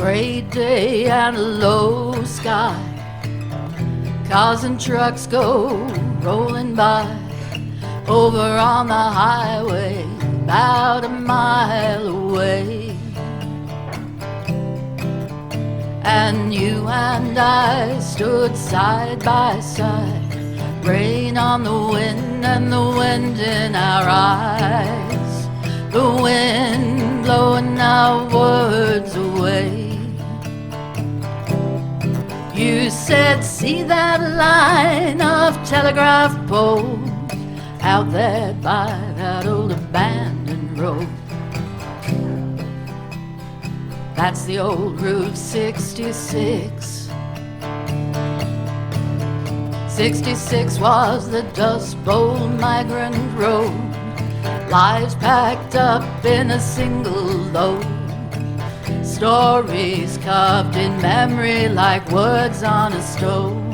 gray day and a low sky. Cars and trucks go rolling by over on the highway, about a mile away. And you and I stood side by side, rain on the wind and the wind in our eyes, the wind blowing our words away. You said, see that line of telegraph poles out there by that old abandoned road? That's the old Route 66. 66 was the Dust Bowl migrant road, lives packed up in a single load, stories carved in memory like words on a stone.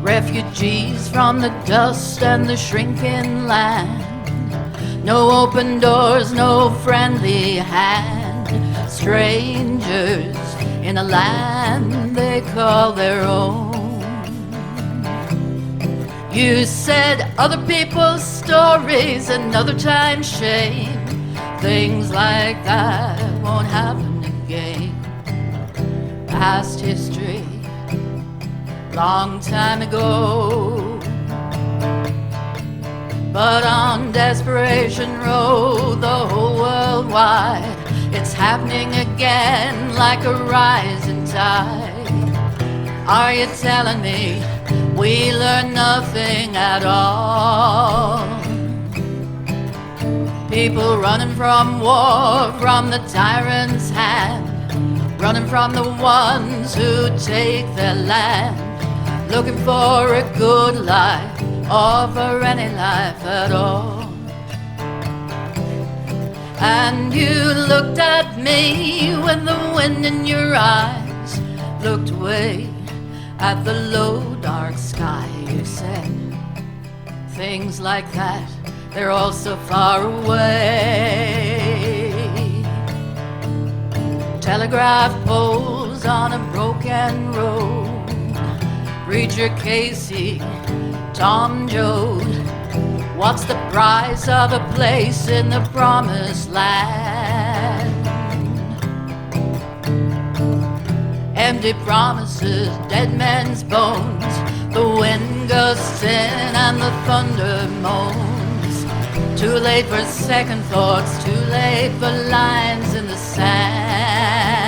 Refugees from the dust and the shrinking land, no open doors, no friendly hand, strangers in a land they call their own. You said other people's stories another time shame, things like that won't happen again. Past history, long time ago. But on Desperation Road, the whole world wide, it's happening again like a rising tide. Are you telling me we learn nothing at all? People running from war, from the tyrant's hand, running from the ones who take their land, looking for a good life, or for any life at all. And you looked at me with the wind in your eyes, looked away at the low dark sky. You said things like that, they're all so far away. Telegraph poles on a broken road, Preacher Casey, Tom Joad, what's the price of a place in the promised land? Empty promises, dead men's bones, the wind gusts in and the thunder moans. Too late for second thoughts, too late for lines in the sand.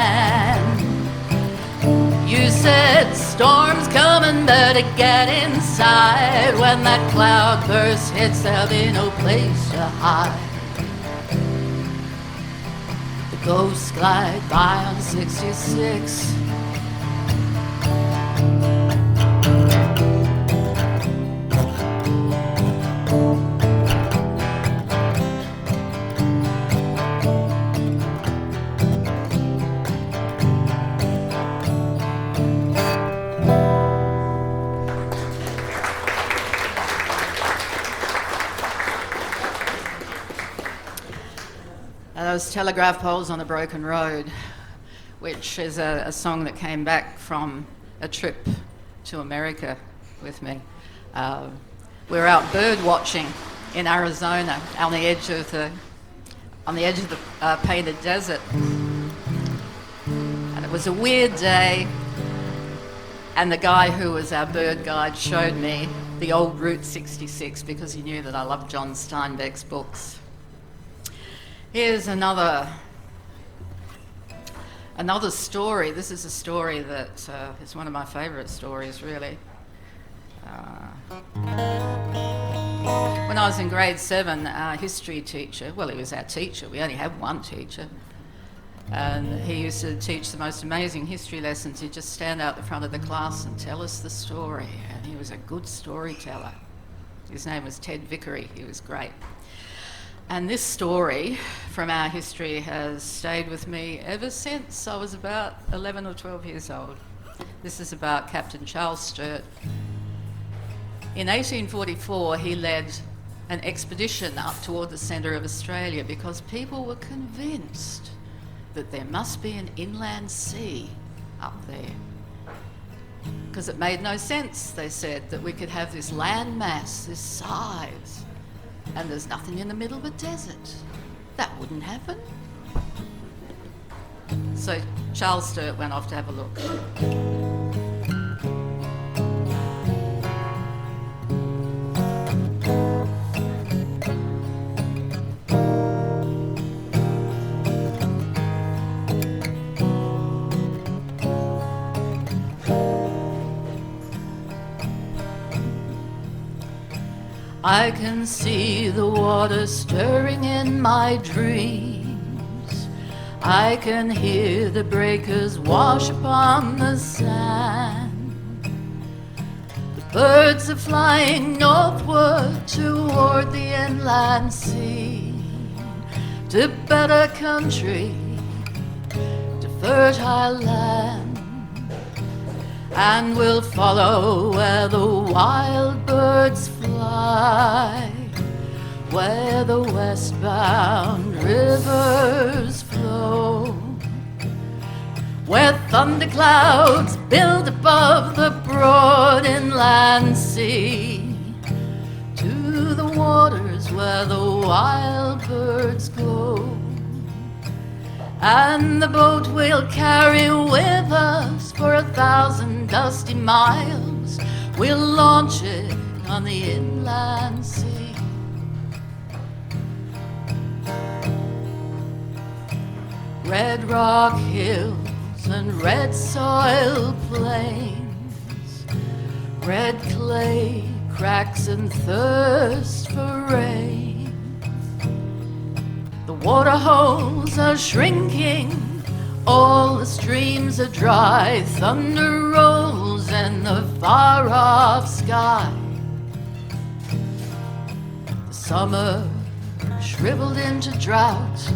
You said storm's coming, better get inside. When that cloud burst hits, there'll be no place to hide. The ghosts glide by on 66. Those telegraph poles on a broken road, which is a song that came back from a trip to America with me. We were out bird watching in Arizona on the edge of the painted desert, and it was a weird day. And the guy who was our bird guide showed me the old Route 66 because he knew that I loved John Steinbeck's books. Here's another story. This is a story that is one of my favourite stories, really. When I was in grade 7, our history teacher, well, he was our teacher, we only had one teacher, and he used to teach the most amazing history lessons. He'd just stand out the front of the class and tell us the story, and he was a good storyteller. His name was Ted Vickery. He was great. And this story from our history has stayed with me ever since I was about 11 or 12 years old. This is about Captain Charles Sturt. In 1844, he led an expedition up toward the centre of Australia because people were convinced that there must be an inland sea up there. Because it made no sense, they said, that we could have this land mass, this size, and there's nothing in the middle of a desert. That wouldn't happen. So Charles Sturt went off to have a look. I can see the water stirring in my dreams. I can hear the breakers wash upon the sand. The birds are flying northward toward the inland sea, to better country, to fertile land. And we'll follow where the wild birds fly, where the westbound rivers flow, where thunderclouds build above the broad inland sea, to the waters where the wild birds go. And the boat we'll carry with us for 1,000 dusty miles. We'll launch it on the inland sea. Red rock hills and red soil plains, red clay cracks and thirst for rain. The water holes are shrinking, all the streams are dry, thunder rolls in the far-off sky. The summer shriveled into drought,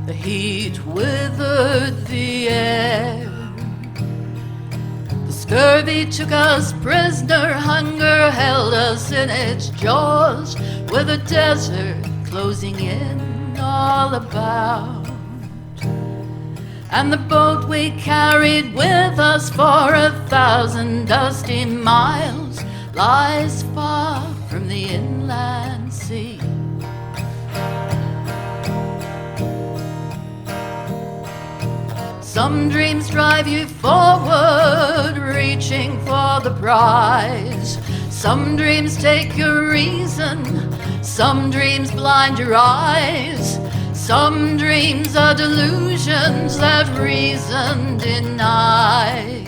the heat withered the air. The scurvy took us prisoner, hunger held us in its jaws, with the desert closing in all about. And the boat we carried with us for 1,000 dusty miles lies far from the inland sea. Some dreams drive you forward, reaching for the prize. Some dreams take your reason, some dreams blind your eyes. Some dreams are delusions that reason denies.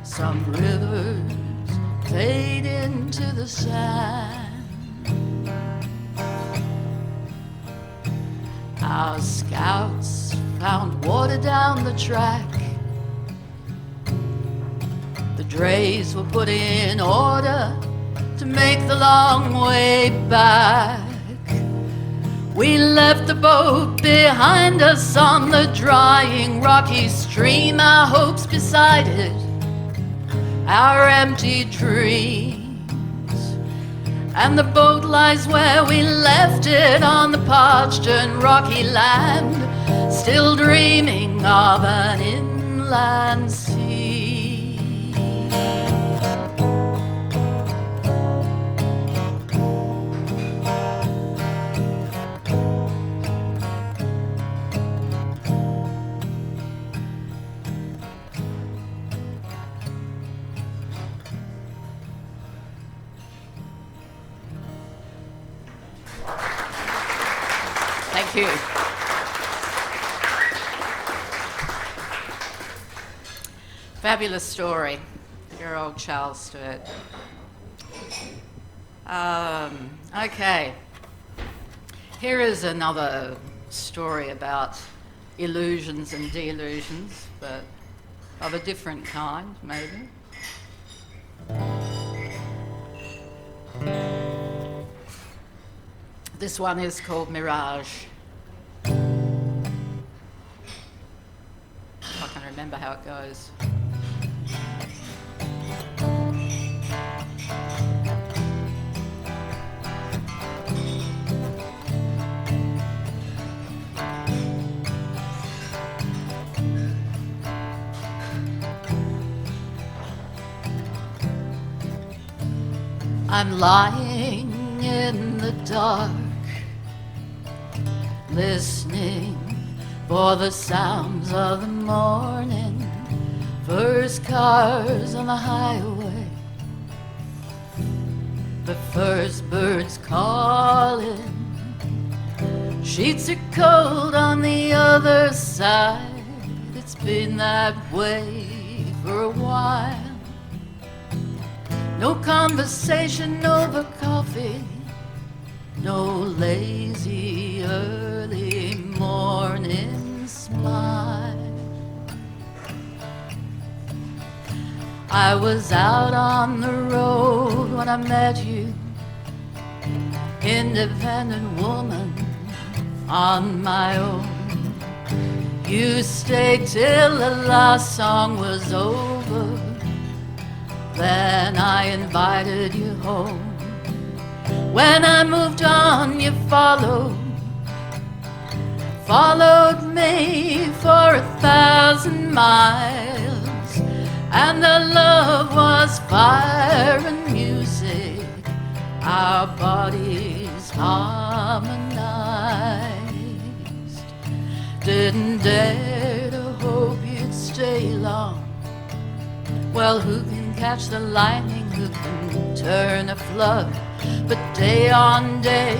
Some rivers fade into the sand. Our scouts found water down the track. The drays were put in order to make the long way back. We left the boat behind us on the drying rocky stream, our hopes beside it, our empty dreams. And the boat lies where we left it on the parched and rocky land, still dreaming of an inland sea. Thank you. Fabulous story, your old Charles Sturt. Okay, here is another story about illusions and delusions, but of a different kind, maybe. This one is called Mirage. I can remember how it goes. I'm lying in the dark, listening for the sounds of the morning, first cars on the highway, the first birds calling. Sheets are cold on the other side. It's been that way for a while. No conversation over coffee, no lazy early morning smile. I was out on the road when I met you, independent woman on my own. You stayed till the last song was over, then I invited you home. When I moved on, you followed me for 1,000 miles, and the love was fire and music, our bodies harmonized. Didn't dare to hope you'd stay long. Well, who can catch the lightning, who can turn a flood? But day on day,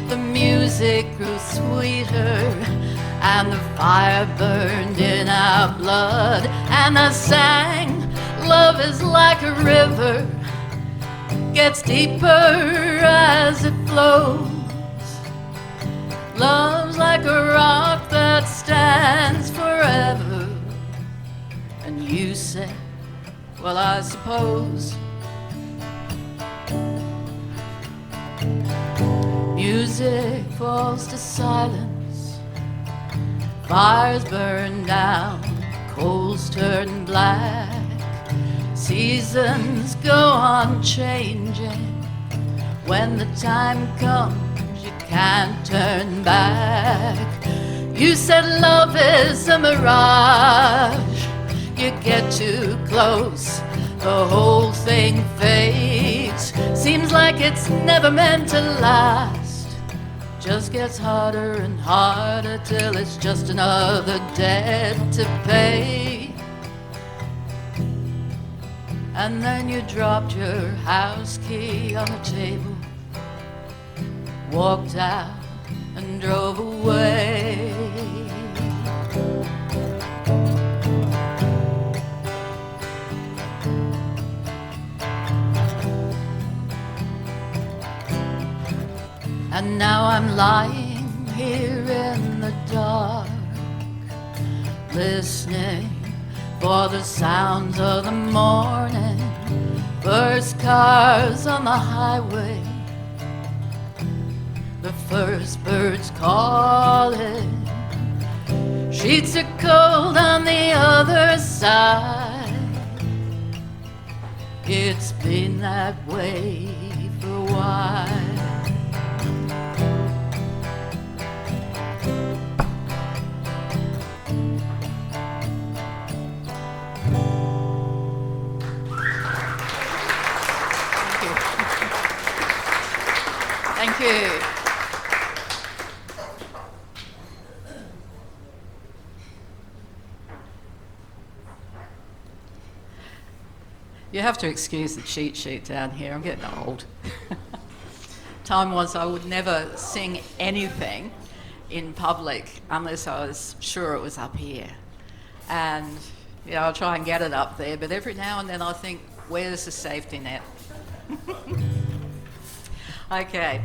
the music grew sweeter, and the fire burned in our blood. And I sang, love is like a river, gets deeper as it flows. Love's like a rock that stands forever. And you said, well, I suppose. Music falls to silence, fires burn down, coals turn black, seasons go on changing. When the time comes, you can't turn back. You said love is a mirage, you get too close, the whole thing fades. Seems like it's never meant to last, just gets harder and harder till it's just another debt to pay. And then you dropped your house key on the table, walked out and drove away. And now I'm lying here in the dark, listening for the sounds of the morning, first cars on the highway, the first birds calling. Sheets are cold on the other side. It's been that way for a while. Thank you. You have to excuse the cheat sheet down here. I'm getting old. Time was I would never sing anything in public unless I was sure it was up here. And I'll try and get it up there, but every now and then I think, where's the safety net? Okay.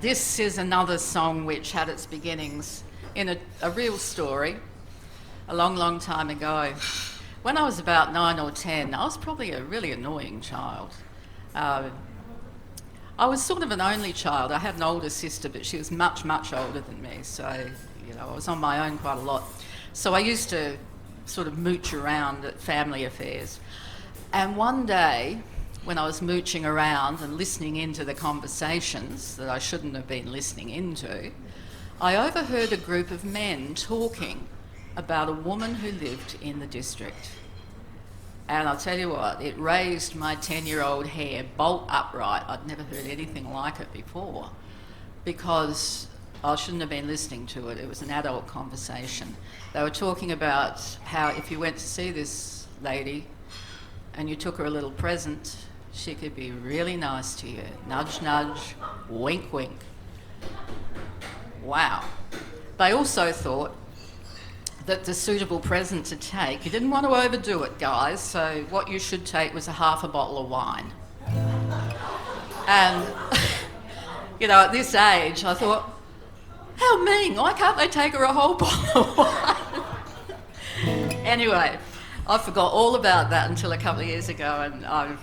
This is another song which had its beginnings in a real story a long, long time ago. When I was about 9 or 10, I was probably a really annoying child. I was sort of an only child. I had an older sister, but she was much, much older than me, so I was on my own quite a lot. So I used to sort of mooch around at family affairs. And one day, when I was mooching around and listening into the conversations that I shouldn't have been listening into, I overheard a group of men talking about a woman who lived in the district. And I'll tell you what, it raised my 10-year-old hair bolt upright. I'd never heard anything like it before, because I shouldn't have been listening to it. It was an adult conversation. They were talking about how if you went to see this lady and you took her a little present, she could be really nice to you. Nudge, nudge, wink, wink. Wow. They also thought that the suitable present to take, you didn't want to overdo it, guys, so what you should take was a half a bottle of wine. And, you know, at this age, I thought, how mean, why can't they take her a whole bottle of wine? Anyway, I forgot all about that until a couple of years ago, and I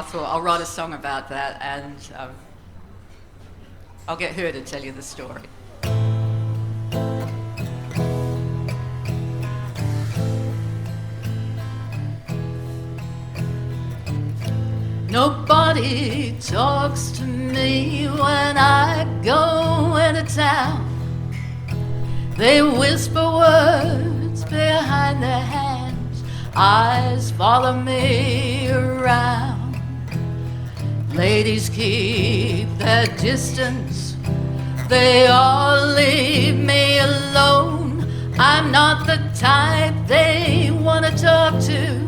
thought I'll write a song about that, and I'll get her to tell you the story. Nobody talks to me when I go into town. They whisper words behind their hands. Eyes follow me around. Ladies keep their distance. They all leave me alone. I'm not the type they want to talk to.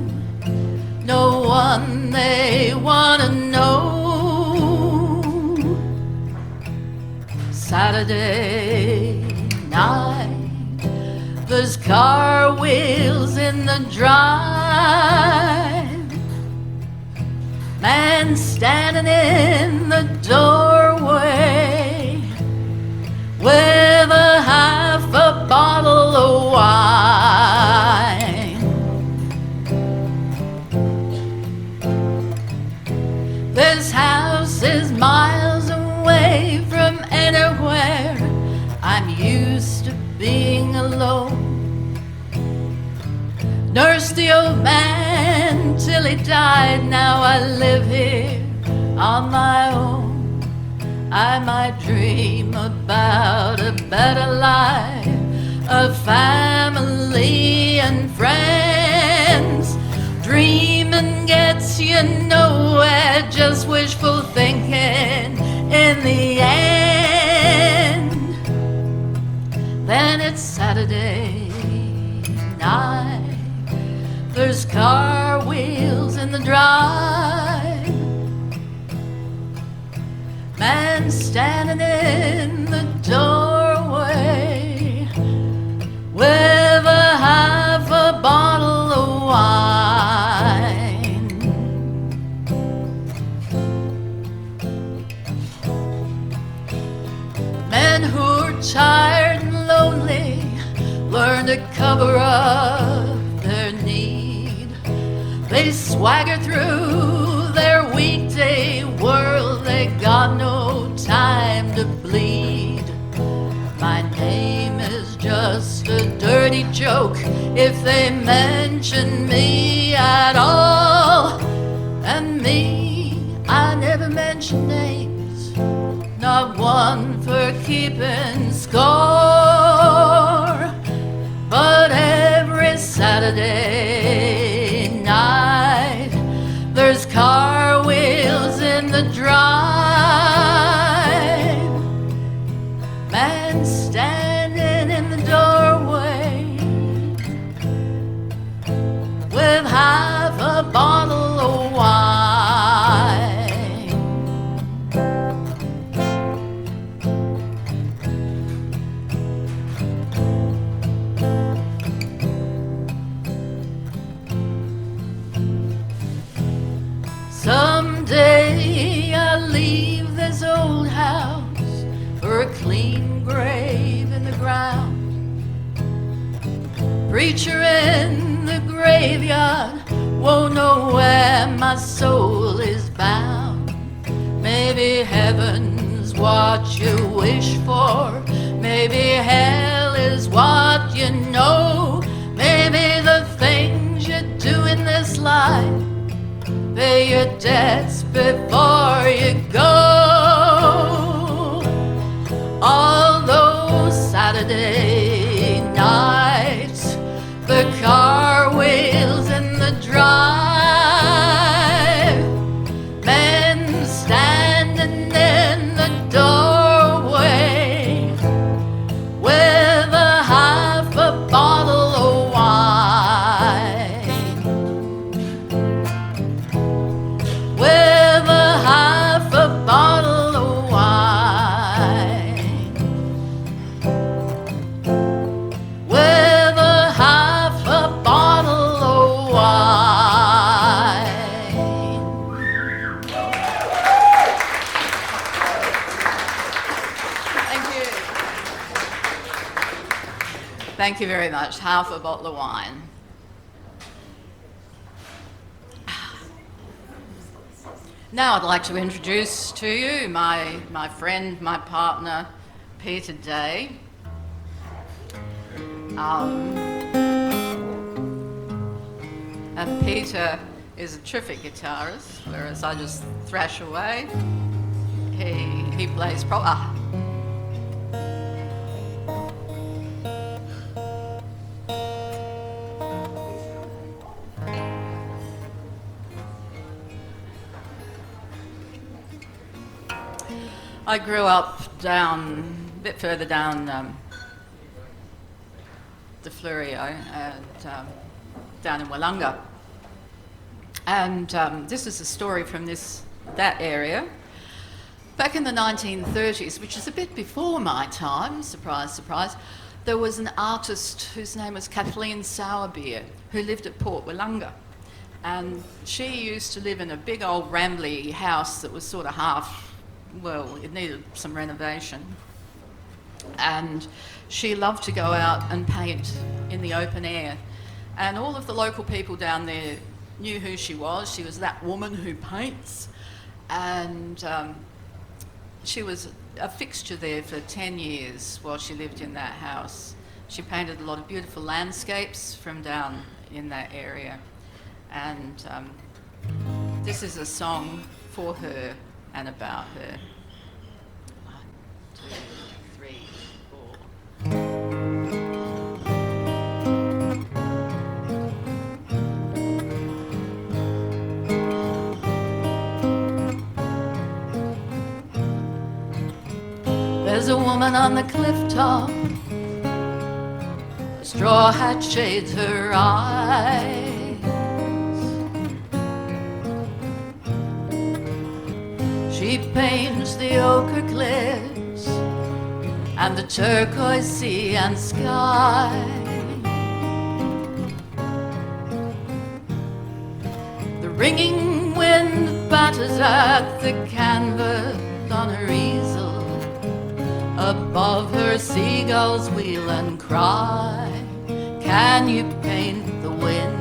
No one they want to know. Saturday night, there's car wheels in the drive. Man standing in the doorway with a half a bottle of wine. This house is miles away from anywhere. I'm used to being alone. Nursed the old man till he died. Now I live here on my own. I might dream about a better life, a family and friends. Dreaming gets you nowhere, just wishful thinking in the end. Then it's Saturday night, there's car wheels in the drive. Man standing in the doorway with a half a bottle of wine. Men who are tired and lonely learn to cover up their need. They swagger through their weekday world. They got no time to bleed. My name is just a dirty joke if they mention me at all. And me, I never mention names, not one for keeping score. But every Saturday night, there's car wheels in the drive. Man standing in the doorway with half a bottle of wine. Someday I'll leave this old house for a clean grave in the ground. Preacher in the graveyard won't know where my soul is bound. Maybe heaven's what you wish for. Maybe hell is what you know. Maybe the things you do in this life, pay your debts before you go. All those Saturday nights, the car wheels in the drive. Thank you very much. Half a bottle of wine. Now I'd like to introduce to you my friend, my partner, Peter Day. And Peter is a terrific guitarist, whereas I just thrash away. He plays I grew up a bit further down the Fleurieu and down in Wollonga. And this is a story from that area. Back in the 1930s, which is a bit before my time, surprise, surprise, there was an artist whose name was Kathleen Sowerbeer, who lived at Port Wollonga. And she used to live in a big old rambly house that was sort of it needed some renovation. And she loved to go out and paint in the open air. And all of the local people down there knew who she was. She was that woman who paints. And she was a fixture there for 10 years while she lived in that house. She painted a lot of beautiful landscapes from down in that area. And this is a song for her and about her. 1, 2, 3, 4. There's a woman on the cliff top, a straw hat shades her eyes. She paints the ochre cliffs and the turquoise sea and sky. The ringing wind batters at the canvas on her easel. Above her seagulls wheel and cry. Can you paint the wind?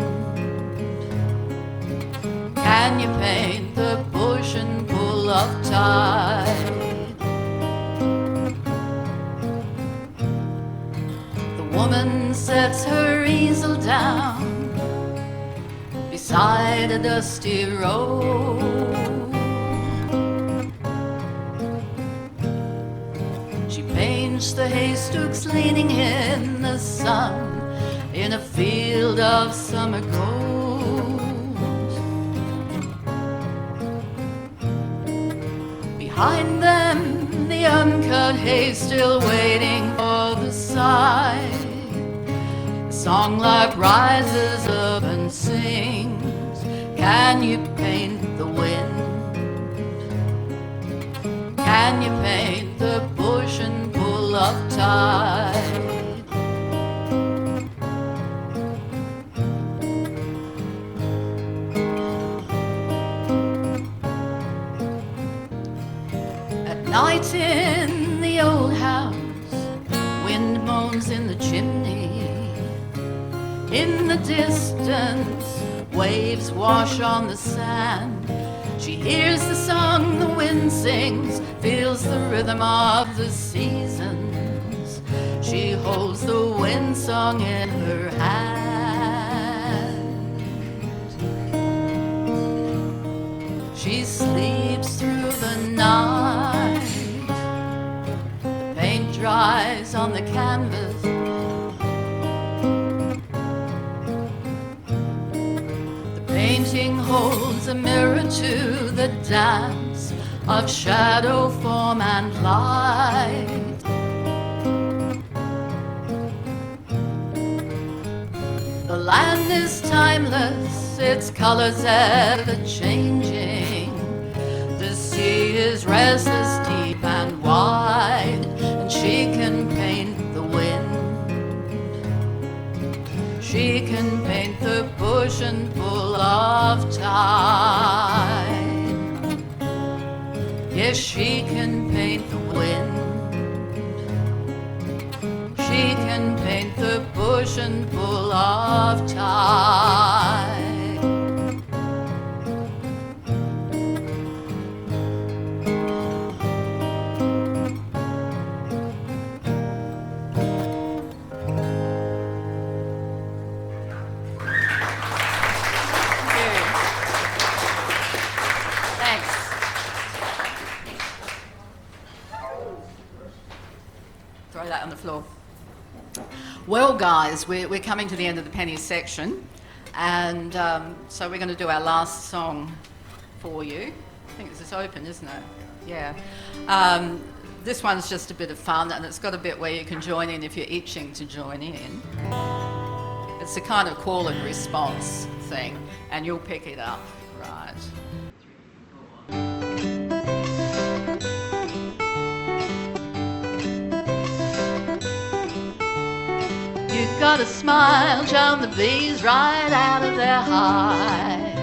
Can you paint the push and pull of tide? The woman sets her easel down beside a dusty road. She paints the haystacks leaning in the sun in a field of summer gold. Behind them, the uncut hay still waiting for the sigh. The songlark rises up and sings. Can you paint the wind? Can you paint the push and pull of tide? Night in the old house, wind moans in the chimney. In the distance, waves wash on the sand. She hears the song the wind sings, feels the rhythm of the seasons. She holds the wind song in her hand. She sleeps through the night. Dries on the canvas. The painting holds a mirror to the dance of shadow, form and light. The land is timeless, its colors ever changing. The sea is restless, deep and wide. She can paint the wind. She can paint the push and pull of tide. Yes, she can paint the wind. She can paint with a push and pull of tide. Throw that on the floor. Well, guys, we're coming to the end of the penny section, and so we're going to do our last song for you. I think this is open, isn't it? Yeah. This one's just a bit of fun, and it's got a bit where you can join in if you're itching to join in. It's a kind of call and response thing, and you'll pick it up, right? You got a smile, charm the bees right out of their hive.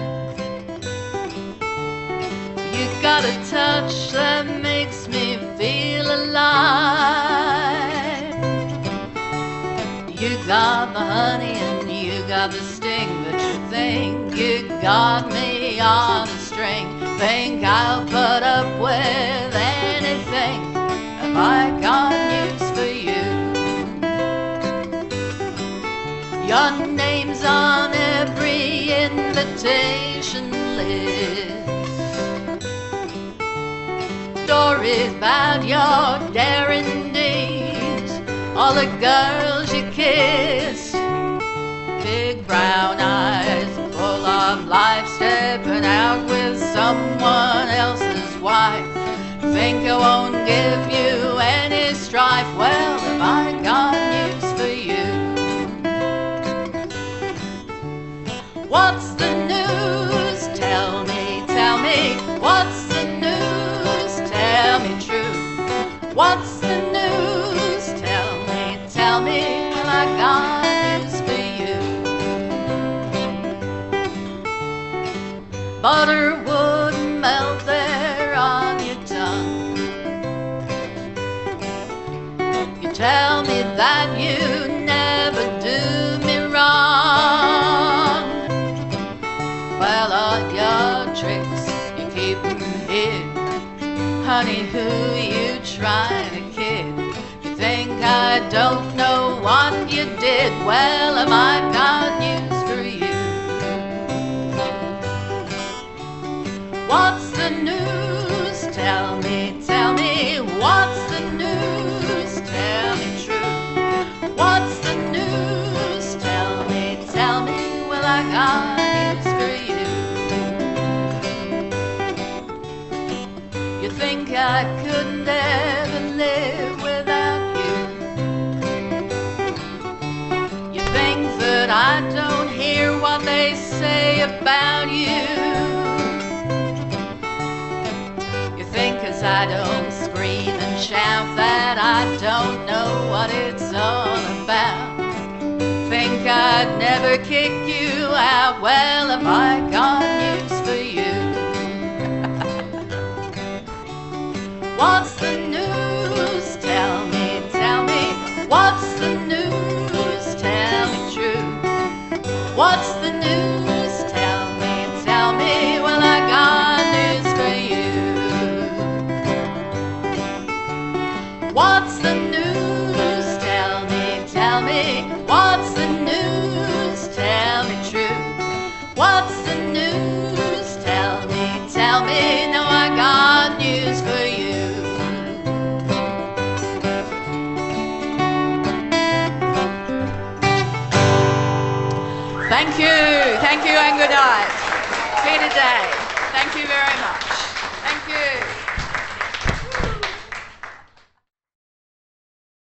You got a touch that makes me feel alive. You got the honey and you got the sting, but you think you got me on a string. Think I'll put up with anything if I got news for you. Your name's on every invitation list. Stories about your daring deeds, all the girls you kissed. Big brown eyes full of life, stepping out with someone else's wife. Think I won't give you any strife? Well, if I got news for you. What's the news? Tell me, what's the news? Tell me true. What's the news? Tell me, well, I got news for you. Butter wouldn't melt there on your tongue. You tell me that you never do me wrong. Well, all your tricks, you keep them hid. Honey, who you trying to kid? You think I don't know what you did? Well, have I got news for you. What's the news? Tell me, what's the news? Tell me true. What's the news? Tell me, well, I got news for you. You think I could never live without you. You think that I don't hear what they say about you. You think 'cause I don't scream and shout that I don't know what it's all about. Think I'd never kick you out? Well, have I got news for you. What's the news? Tell me, what's the news? Tell me true. What's the news? Tell me, well, I got news for you. What's the news? Tell me, what's the news? Tell me true. What's the news? Tell me, no, I got news for you. Thank you and good night. Peter Day, thank you very much. Thank you.